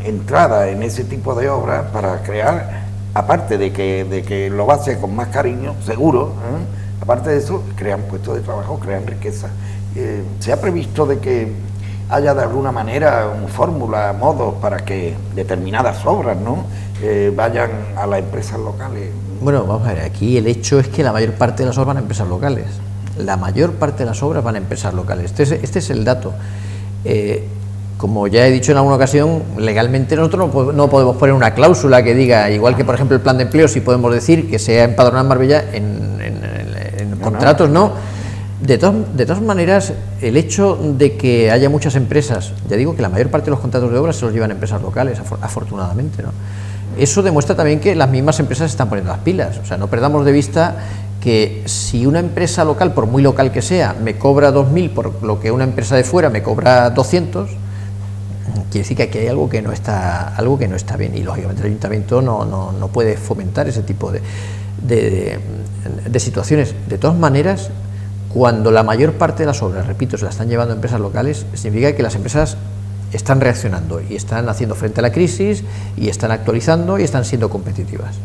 entrada en ese tipo de obras para crear, aparte de que lo va a hacer con más cariño, seguro, aparte de eso, crean puestos de trabajo, crean riqueza. Se ha previsto de que haya de alguna manera una fórmula, modos para que determinadas obras, ¿no?, vayan a las empresas locales. Bueno, vamos a ver, aquí el hecho es que la mayor parte de las obras van a empresas locales. La mayor parte de las obras van a empresas locales. Este es el dato. Como ya he dicho en alguna ocasión, legalmente nosotros no podemos poner una cláusula que diga, igual que por ejemplo el plan de empleo, si podemos decir que sea empadronado en Marbella, en contratos no. De todas maneras, el hecho de que haya muchas empresas, ya digo que la mayor parte de los contratos de obras se los llevan empresas locales, afortunadamente, ¿no? Eso demuestra también que las mismas empresas se están poniendo las pilas. O sea, no perdamos de vista que si una empresa local, por muy local que sea, me cobra 2.000 por lo que una empresa de fuera me cobra 200, quiere decir que aquí hay algo que no está bien, y lógicamente el ayuntamiento no puede fomentar ese tipo de situaciones. De todas maneras, cuando la mayor parte de las obras, repito, se las están llevando a empresas locales, significa que las empresas están reaccionando y están haciendo frente a la crisis y están actualizando y están siendo competitivas.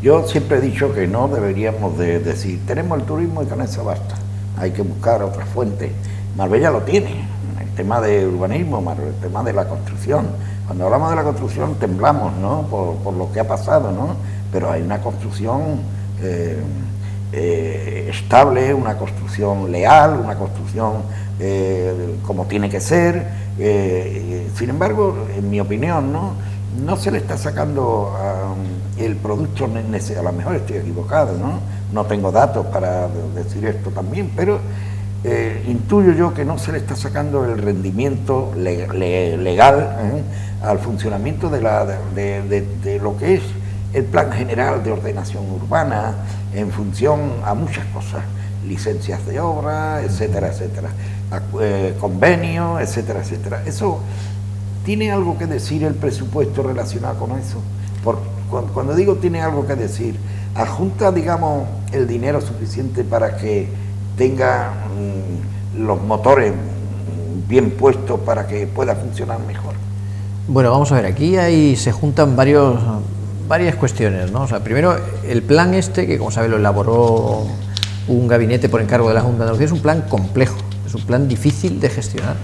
Yo siempre he dicho que no deberíamos de decir, tenemos el turismo y con eso basta, hay que buscar otras fuentes. Marbella lo tiene, el tema de urbanismo, el tema de la construcción. Cuando hablamos de la construcción temblamos, ¿no?, por lo que ha pasado, ¿no?, pero hay una construcción estable, una construcción leal, una construcción como tiene que ser. Sin embargo, en mi opinión, no se le está sacando el producto, a lo mejor estoy equivocado, no tengo datos para decir esto también, pero intuyo yo que no se le está sacando el rendimiento legal al funcionamiento de lo que es el Plan General de Ordenación Urbana, en función a muchas cosas, licencias de obra, etcétera, etcétera, convenios, etcétera, etcétera. Eso tiene algo que decir el presupuesto relacionado con eso. Cuando digo tiene algo que decir, adjunta, digamos, el dinero suficiente para que tenga los motores bien puestos para que pueda funcionar mejor. Bueno, vamos a ver, aquí se juntan varias cuestiones, ¿no? O sea, primero, el plan que como sabe lo elaboró un gabinete por encargo de la Junta de Andalucía, es un plan complejo, es un plan difícil de gestionar,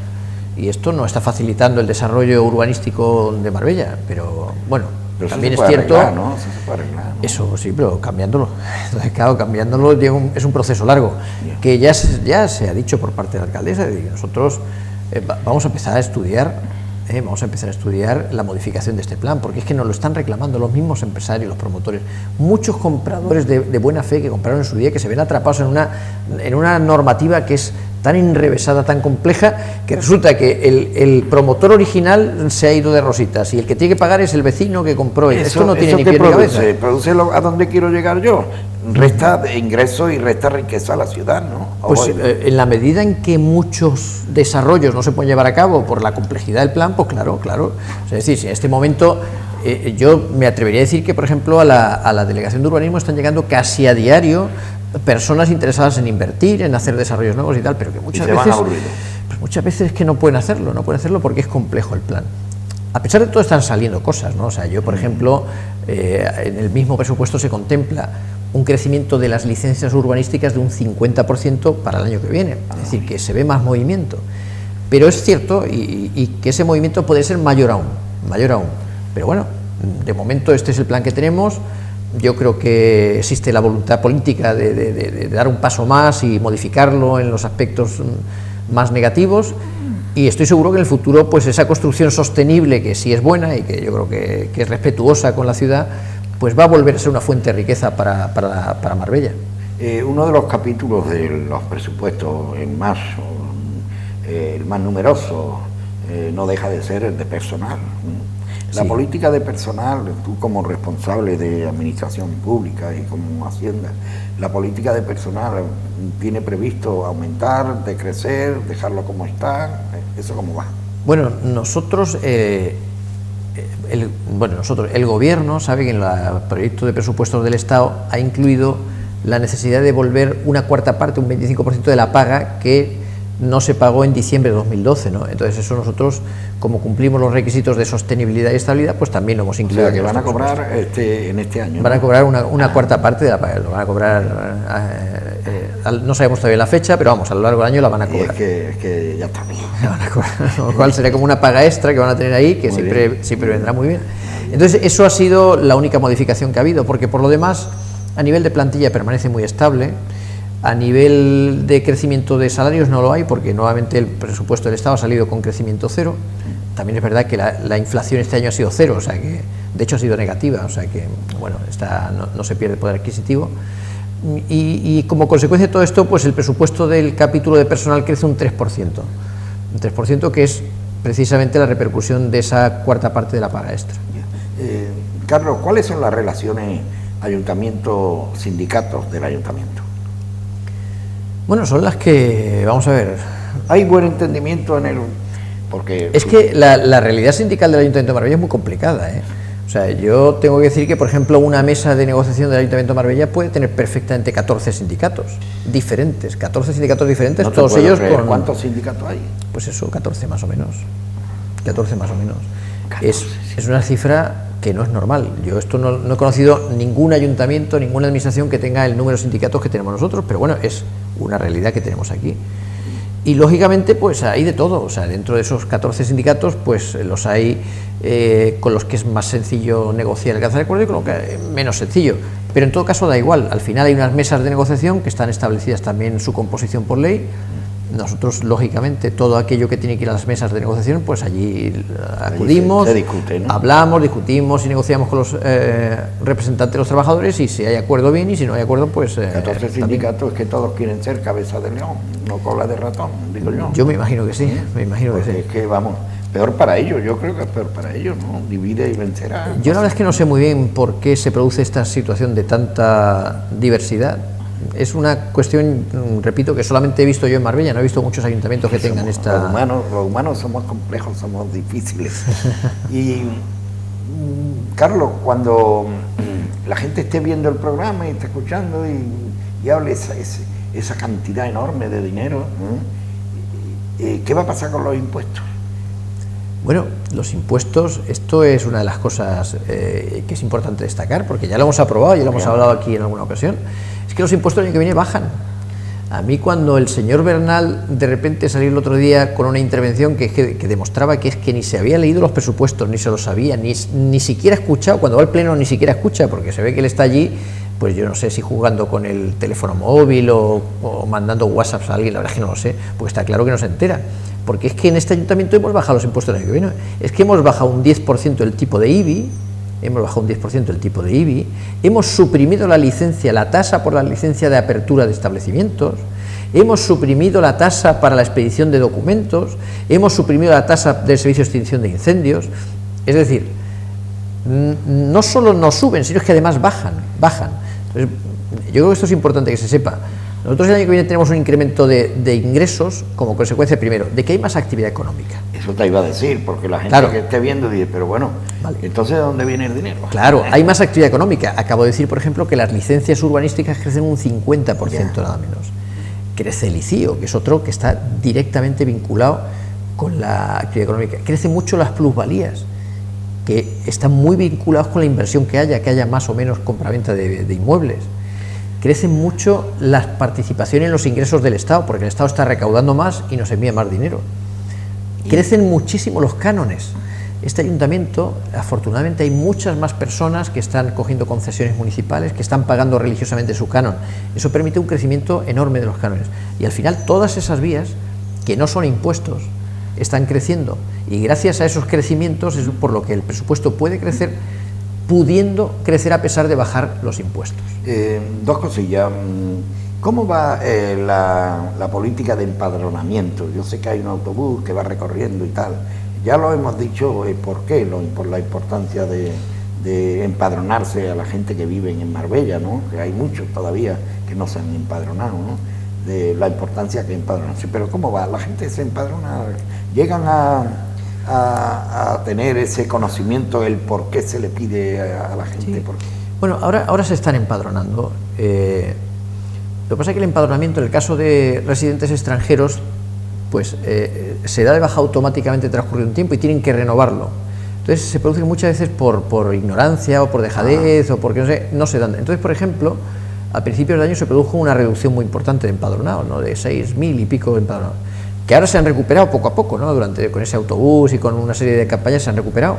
y esto no está facilitando el desarrollo urbanístico de Marbella, pero bueno, pero también es cierto, arreglar, ¿no? Eso se puede arreglar, ¿no? Eso sí, pero cambiándolo. Entonces, claro, cambiándolo es un proceso largo, que ya se ha dicho por parte de la alcaldesa, y nosotros vamos a empezar a estudiar la modificación de este plan, porque es que nos lo están reclamando los mismos empresarios, los promotores, muchos compradores de buena fe que compraron en su día, que se ven atrapados en una normativa que es tan enrevesada, tan compleja, que resulta que el promotor original se ha ido de rositas y el que tiene que pagar es el vecino que compró. Esto no tiene ni pie ni cabeza. Produce a dónde quiero llegar yo. Resta ingresos y resta riqueza a la ciudad, ¿no? Pues en la medida en que muchos desarrollos no se pueden llevar a cabo por la complejidad del plan, pues claro. O sea, es decir, si en este momento yo me atrevería a decir que, por ejemplo, a la Delegación de Urbanismo están llegando casi a diario personas interesadas en invertir, en hacer desarrollos nuevos y tal, pero que muchas veces es que no pueden hacerlo porque es complejo el plan. A pesar de todo están saliendo cosas, ¿no? O sea, yo, por ejemplo, en el mismo presupuesto se contempla un crecimiento de las licencias urbanísticas de un 50% para el año que viene, es decir, que se ve más movimiento. Pero es cierto y que ese movimiento puede ser mayor aún. Pero bueno, de momento este es el plan que tenemos. Yo creo que existe la voluntad política de dar un paso más y modificarlo en los aspectos más negativos, y estoy seguro que en el futuro pues esa construcción sostenible, que sí es buena y que yo creo que es respetuosa con la ciudad, pues va a volver a ser una fuente de riqueza para Marbella. Uno de los capítulos de los presupuestos, el más numeroso, no deja de ser el de personal. La Sí. política de personal, tú como responsable de administración pública y como Hacienda, la política de personal tiene previsto aumentar, decrecer, dejarlo como está, ¿eso cómo va? Bueno, nosotros, el Gobierno sabe que en el proyecto de presupuestos del Estado ha incluido la necesidad de devolver una cuarta parte, un 25% de la paga que no se pagó en diciembre de 2012, ¿no? Entonces eso nosotros, como cumplimos los requisitos de sostenibilidad y estabilidad, pues también lo hemos O incluido. sea, que van a cobrar en este año. Van a cobrar una cuarta parte de la paga, lo van a cobrar, no sabemos todavía la fecha, pero vamos, a lo largo del año la van a cobrar. Es que ya está bien. La van a cobrar, lo cual sería como una paga extra que van a tener ahí, que siempre vendrá muy bien. Entonces eso ha sido la única modificación que ha habido, porque por lo demás, a nivel de plantilla permanece muy estable. A nivel de crecimiento de salarios no lo hay, porque nuevamente el presupuesto del Estado ha salido con crecimiento cero. También es verdad que la inflación este año ha sido cero, o sea que de hecho ha sido negativa, o sea que bueno, no se pierde poder adquisitivo. Y como consecuencia de todo esto, pues el presupuesto del capítulo de personal crece un 3%. Un 3% que es precisamente la repercusión de esa cuarta parte de la paga extra. Carlos, ¿cuáles son las relaciones ayuntamiento-sindicatos del ayuntamiento? Bueno, son las que, vamos a ver... ¿Hay buen entendimiento en el...? Porque es que la realidad sindical del Ayuntamiento de Marbella es muy complicada, ¿eh? O sea, yo tengo que decir que, por ejemplo, una mesa de negociación del Ayuntamiento de Marbella puede tener perfectamente 14 sindicatos diferentes, 14 sindicatos diferentes, no te todos puedo ellos creer. con... ¿Cuántos sindicatos hay? Pues eso, 14 más o menos. 14 más o menos. Es una cifra que no es normal. Yo esto no he conocido ningún ayuntamiento, ninguna administración que tenga el número de sindicatos que tenemos nosotros, pero bueno, es una realidad que tenemos aquí. Y lógicamente pues hay de todo, o sea, dentro de esos 14 sindicatos pues los hay con los que es más sencillo negociar, alcanzar acuerdo, y con los que es menos sencillo, pero en todo caso da igual. Al final hay unas mesas de negociación que están establecidas también en su composición por ley. Nosotros, lógicamente, todo aquello que tiene que ir a las mesas de negociación, pues allí acudimos, se discute, ¿no? Hablamos, discutimos y negociamos con los representantes de los trabajadores, y si hay acuerdo bien, y si no hay acuerdo, pues... 14 sindicatos es que todos quieren ser cabeza de león, no cola de ratón, digo yo. Yo me imagino que sí, me imagino Porque que sí. es que, vamos, peor para ellos, yo creo que es peor para ellos, ¿no? Divide y vencerá. Yo la verdad es que no sé muy bien por qué se produce esta situación de tanta diversidad. Es una cuestión, repito, que solamente he visto yo en Marbella, no he visto muchos ayuntamientos que tengan esta... Los humanos somos complejos, somos difíciles. Y, Carlos, cuando la gente esté viendo el programa y esté escuchando y hable esa cantidad enorme de dinero, ¿qué va a pasar con los impuestos? Bueno, los impuestos, esto es una de las cosas que es importante destacar, porque ya lo hemos aprobado, ya lo hemos hablado aquí en alguna ocasión. Es que los impuestos el año que viene bajan. A mí, cuando el señor Bernal de repente salió el otro día con una intervención que demostraba que es que ni se había leído los presupuestos, ni se los sabía, ni siquiera escuchado, cuando va al pleno ni siquiera escucha, porque se ve que él está allí, pues yo no sé si jugando con el teléfono móvil o mandando WhatsApps a alguien, la verdad es que no lo sé, pues está claro que no se entera. Porque es que en este ayuntamiento hemos bajado los impuestos del año que viene. Es que hemos bajado un 10% el tipo de IBI, hemos suprimido la licencia, la tasa por la licencia de apertura de establecimientos, hemos suprimido la tasa para la expedición de documentos, hemos suprimido la tasa del servicio de extinción de incendios. Es decir, no solo no suben, sino es que además bajan. Entonces, yo creo que esto es importante que se sepa. Nosotros el año que viene tenemos un incremento de ingresos como consecuencia, primero, de que hay más actividad económica. Eso te iba a decir, porque la gente Claro. que esté viendo dice, pero bueno, Vale. entonces ¿de dónde viene el dinero? Claro, hay más actividad económica. Acabo de decir, por ejemplo, que las licencias urbanísticas crecen un 50%, Ya. nada menos. Crece el ICIO, que es otro que está directamente vinculado con la actividad económica. Crecen mucho las plusvalías, que están muy vinculados con la inversión que haya más o menos compraventa de inmuebles. crecen mucho las participaciones en los ingresos del Estado, porque el Estado está recaudando más y nos envía más dinero. Crecen muchísimo los cánones. Este ayuntamiento, afortunadamente, hay muchas más personas que están cogiendo concesiones municipales, que están pagando religiosamente su canon. Eso permite un crecimiento enorme de los cánones. Y al final todas esas vías, que no son impuestos, están creciendo. Y gracias a esos crecimientos es por lo que el presupuesto puede crecer, pudiendo crecer a pesar de bajar los impuestos. Dos cosillas. ¿Cómo va la política de empadronamiento? Yo sé que hay un autobús que va recorriendo y tal. Ya lo hemos dicho, ¿por qué? Por la importancia de empadronarse a la gente que vive en Marbella, ¿no? Que hay muchos todavía que no se han empadronado, ¿no? De la importancia que empadronarse. Pero ¿cómo va? La gente se empadrona, llegan a tener ese conocimiento, el por qué se le pide a la gente. Sí. Bueno, ahora se están empadronando. Lo que pasa es que el empadronamiento, en el caso de residentes extranjeros, pues se da de baja automáticamente transcurrido un tiempo y tienen que renovarlo. Entonces se produce muchas veces por ignorancia o por dejadez o porque no se dan. Entonces, por ejemplo, a principios de año se produjo una reducción muy importante de empadronados, ¿no? De 6.000 y pico empadronados, que ahora se han recuperado poco a poco, ¿no? Con ese autobús y con una serie de campañas se han recuperado.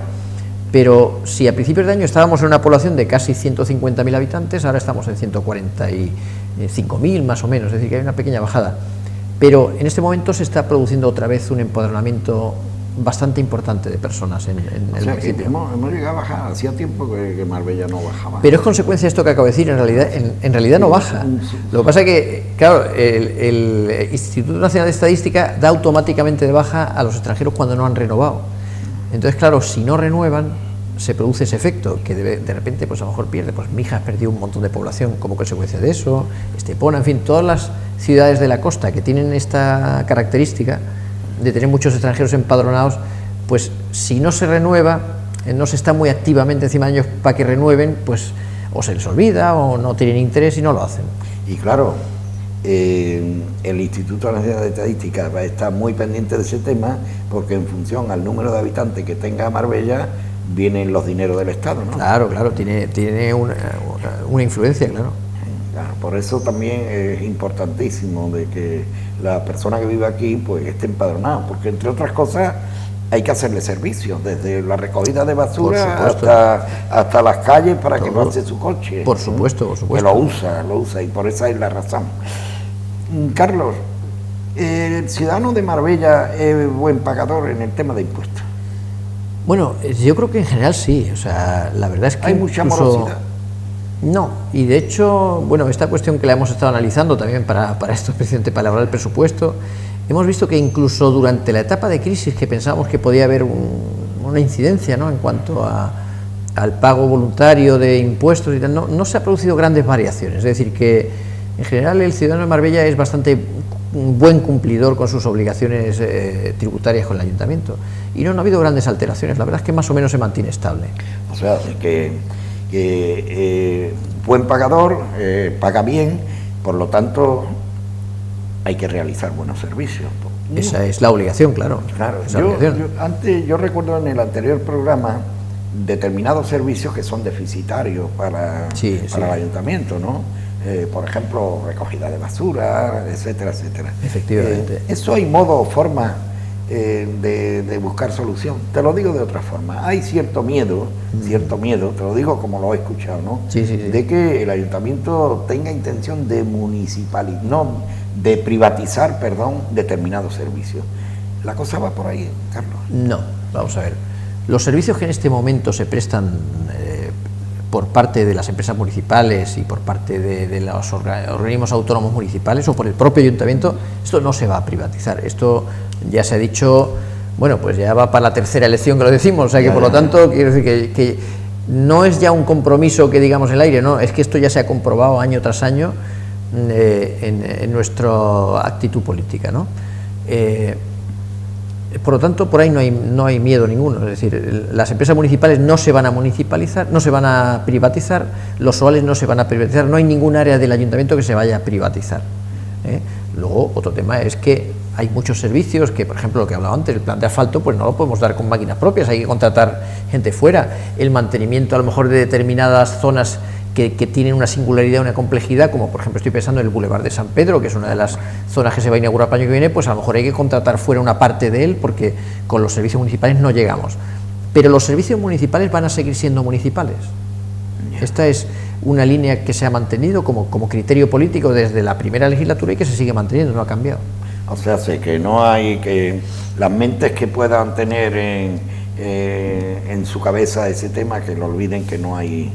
Pero si a principios de año estábamos en una población de casi 150.000 habitantes, ahora estamos en 145.000 más o menos, es decir, que hay una pequeña bajada. Pero en este momento se está produciendo otra vez un empadronamiento bastante importante de personas en el municipio. Hemos llegado a bajar, hacía tiempo que Marbella no bajaba. Pero es consecuencia de esto que acabo de decir, en realidad no baja. Lo que pasa es que, claro, el Instituto Nacional de Estadística da automáticamente de baja a los extranjeros cuando no han renovado. Entonces, claro, si no renuevan, se produce ese efecto, que de repente, pues a lo mejor pierde, pues Mijas perdió un montón de población como consecuencia de eso, Estepona, en fin, todas las ciudades de la costa que tienen esta característica de tener muchos extranjeros empadronados, pues si no se renueva, no se está muy activamente encima de ellos para que renueven, pues o se les olvida o no tienen interés y no lo hacen. Y claro, el Instituto Nacional de Estadística va a estar muy pendiente de ese tema, porque en función al número de habitantes que tenga Marbella, vienen los dineros del Estado, ¿no? Claro, tiene una influencia, claro. Claro, por eso también es importantísimo de que la persona que vive aquí pues esté empadronada, porque entre otras cosas hay que hacerle servicios, desde la recogida de basura hasta las calles para que pase su coche. Por supuesto, por supuesto. Que lo usa y por esa es la razón. Carlos, ¿el ciudadano de Marbella es buen pagador en el tema de impuestos? Bueno, yo creo que en general sí, o sea, la verdad es que hay mucha morosidad. No, y de hecho, bueno, esta cuestión que la hemos estado analizando también para esto, precisamente para elaborar el presupuesto, hemos visto que incluso durante la etapa de crisis, que pensábamos que podía haber una incidencia, ¿no?, en cuanto al pago voluntario de impuestos y tal, no se ha producido grandes variaciones. Es decir, que en general el ciudadano de Marbella es bastante buen cumplidor con sus obligaciones tributarias con el ayuntamiento, y no ha habido grandes alteraciones. La verdad es que más o menos se mantiene estable. O sea, que buen pagador, paga bien, por lo tanto hay que realizar buenos servicios. Esa es la obligación, claro. Claro, yo recuerdo en el anterior programa determinados servicios que son deficitarios para el ayuntamiento, ¿no? Por ejemplo, recogida de basura, etcétera, etcétera. Efectivamente. Eso hay modo o forma de buscar solución. Te lo digo de otra forma, hay cierto miedo, te lo digo como lo he escuchado, ¿no? Sí. De que el ayuntamiento tenga intención de privatizar, determinados servicios. ¿La cosa va por ahí, Carlos? No, vamos a ver. Los servicios que en este momento se prestan por parte de las empresas municipales y por parte de los organismos autónomos municipales o por el propio ayuntamiento, esto no se va a privatizar. Esto ya se ha dicho, bueno, pues ya va para la tercera elección que lo decimos, o sea que por lo tanto quiero decir que no es ya un compromiso que digamos en el aire, no, es que esto ya se ha comprobado año tras año en nuestra actitud política, ¿no? Por lo tanto, por ahí no hay miedo ninguno. Es decir, las empresas municipales no se van a municipalizar, no se van a privatizar, los SOALes no se van a privatizar, no hay ningún área del ayuntamiento que se vaya a privatizar. Luego, otro tema es que hay muchos servicios que, por ejemplo, lo que hablaba antes, el plan de asfalto, pues no lo podemos dar con máquinas propias, hay que contratar gente fuera. El mantenimiento, a lo mejor, de determinadas zonas que tienen una singularidad, una complejidad, como por ejemplo estoy pensando en el Boulevard de San Pedro, que es una de las zonas que se va a inaugurar para el año que viene, pues a lo mejor hay que contratar fuera una parte de él, porque con los servicios municipales no llegamos. Pero los servicios municipales van a seguir siendo municipales. Esta es una línea que se ha mantenido como criterio político desde la primera legislatura y que se sigue manteniendo, no ha cambiado. O sea, sé que no hay que las mentes que puedan tener en su cabeza ese tema, que lo olviden, que no hay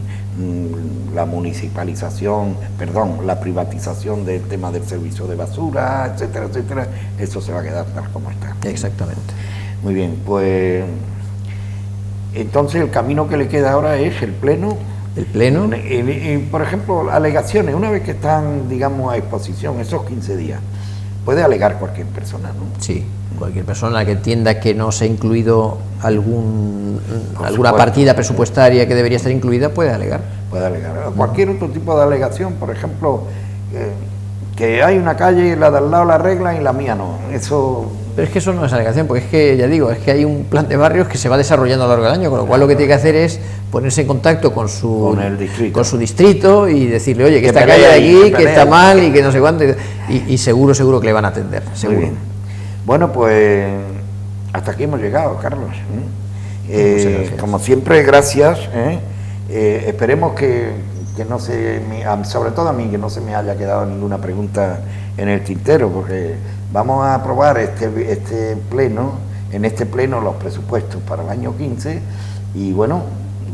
la municipalización, perdón, la privatización del tema del servicio de basura, etcétera, etcétera. Eso se va a quedar tal como está. Exactamente. Muy bien, pues entonces el camino que le queda ahora es el pleno. El pleno. Y, por ejemplo, alegaciones, una vez que están, digamos, a exposición, esos 15 días, puede alegar cualquier persona, ¿no? Sí, cualquier persona que entienda que no se ha incluido alguna partida presupuestaria que debería estar incluida, puede alegar. Puede alegar. Cualquier otro tipo de alegación, por ejemplo, que hay una calle y la de al lado la arreglan y la mía no. Eso... Pero es que eso no es alegación, porque es que, ya digo, es que hay un plan de barrios que se va desarrollando a lo largo del año, con lo cual lo que tiene que hacer es ponerse en contacto con su distrito y decirle, oye, que esta calle de aquí, que está mal y que no sé cuánto, y seguro que le van a atender, seguro. Muy bien. Bueno, pues hasta aquí hemos llegado, Carlos. Como siempre, gracias. Esperemos que no se me, sobre todo a mí, que no se me haya quedado ninguna pregunta en el tintero, porque vamos a aprobar este pleno, en este pleno los presupuestos para el año 15, y bueno,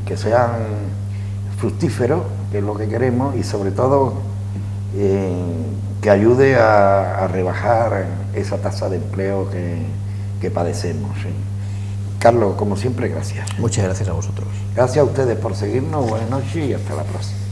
que sean fructíferos, que es lo que queremos, y sobre todo que ayude a rebajar esa tasa de empleo que padecemos. Carlos, como siempre, gracias. Muchas gracias a vosotros. Gracias a ustedes por seguirnos, buenas noches y hasta la próxima.